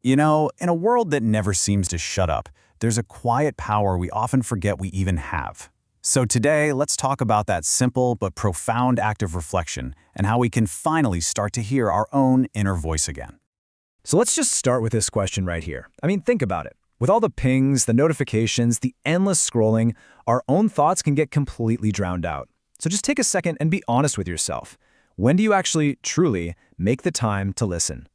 You know, in a world that never seems to shut up, there's a quiet power we often forget we even have. So today, let's talk about that simple but profound act of reflection and how we can finally start to hear our own inner voice again. So let's just start with this question right here. I mean, think about it. With all the pings, the notifications, the endless scrolling, our own thoughts can get completely drowned out. So just take a second and be honest with yourself. When do you actually, truly, make the time to listen?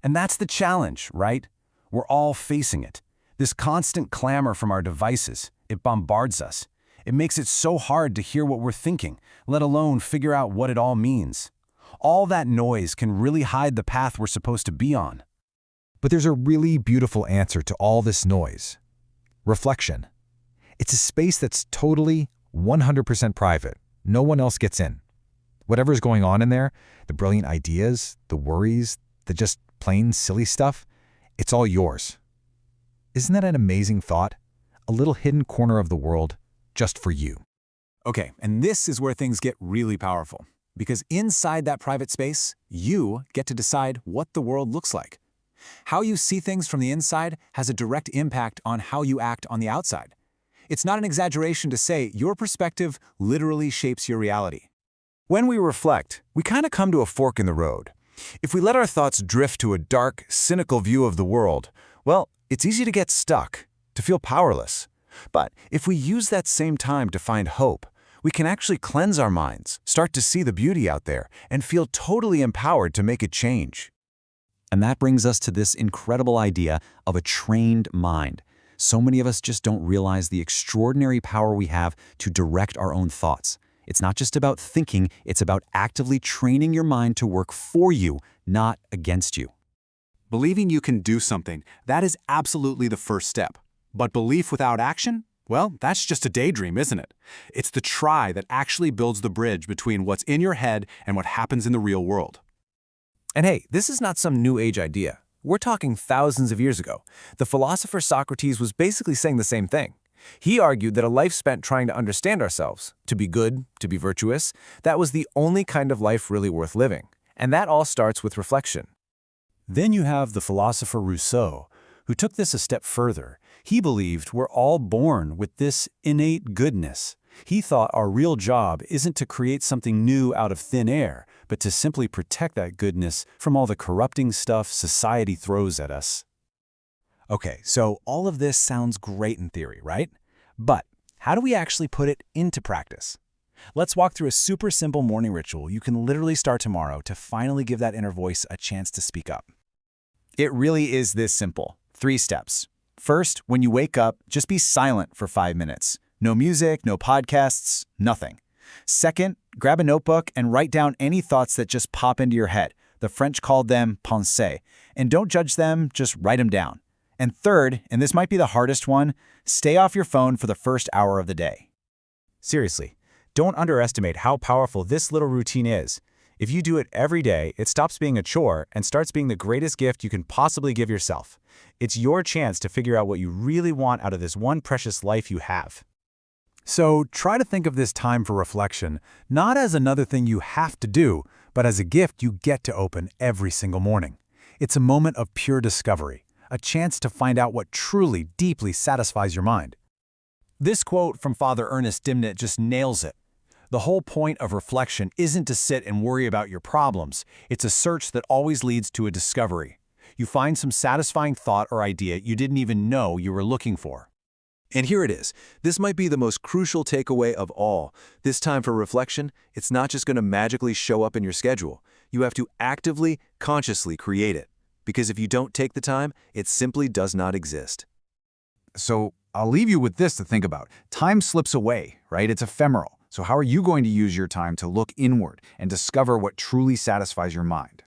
And that's the challenge, right? We're all facing it. This constant clamor from our devices, it bombards us. It makes it so hard to hear what we're thinking, let alone figure out what it all means. All that noise can really hide the path we're supposed to be on. But there's a really beautiful answer to all this noise. Reflection. It's a space that's totally, 100% private. No one else gets in. Whatever's going on in there, the brilliant ideas, the worries, the just plain silly stuff, it's all yours. Isn't that an amazing thought? A little hidden corner of the world just for you. Okay, and this is where things get really powerful. Because inside that private space, you get to decide what the world looks like. How you see things from the inside has a direct impact on how you act on the outside. It's not an exaggeration to say your perspective literally shapes your reality. When we reflect, we kind of come to a fork in the road. If we let our thoughts drift to a dark, cynical view of the world, well, it's easy to get stuck, to feel powerless. But if we use that same time to find hope, we can actually cleanse our minds, start to see the beauty out there, and feel totally empowered to make a change. And that brings us to this incredible idea of a trained mind. So many of us just don't realize the extraordinary power we have to direct our own thoughts. It's not just about thinking, it's about actively training your mind to work for you, not against you. Believing you can do something, that is absolutely the first step. But belief without action? Well, that's just a daydream, isn't it? It's the try that actually builds the bridge between what's in your head and what happens in the real world. And hey, this is not some new age idea. We're talking thousands of years ago. The philosopher Socrates was basically saying the same thing. He argued that a life spent trying to understand ourselves, to be good, to be virtuous, that was the only kind of life really worth living. And that all starts with reflection. Then you have the philosopher Rousseau, who took this a step further. He believed we're all born with this innate goodness. He thought our real job isn't to create something new out of thin air, but to simply protect that goodness from all the corrupting stuff society throws at us. Okay, so all of this sounds great in theory, right? But how do we actually put it into practice? Let's walk through a super simple morning ritual you can literally start tomorrow to finally give that inner voice a chance to speak up. It really is this simple. 3 steps. First, when you wake up, just be silent for 5 minutes. No music, no podcasts, nothing. Second, grab a notebook and write down any thoughts that just pop into your head. The French called them pensées. And don't judge them, just write them down. And third, and this might be the hardest one, stay off your phone for the first hour of the day. Seriously, don't underestimate how powerful this little routine is. If you do it every day, it stops being a chore and starts being the greatest gift you can possibly give yourself. It's your chance to figure out what you really want out of this one precious life you have. So try to think of this time for reflection, not as another thing you have to do, but as a gift you get to open every single morning. It's a moment of pure discovery, a chance to find out what truly, deeply satisfies your mind. This quote from Father Ernest Dimnit just nails it. The whole point of reflection isn't to sit and worry about your problems. It's a search that always leads to a discovery. You find some satisfying thought or idea you didn't even know you were looking for. And here it is. This might be the most crucial takeaway of all. This time for reflection, it's not just going to magically show up in your schedule. You have to actively, consciously create it. Because if you don't take the time, it simply does not exist. So I'll leave you with this to think about. Time slips away, right? It's ephemeral. So how are you going to use your time to look inward and discover what truly satisfies your mind?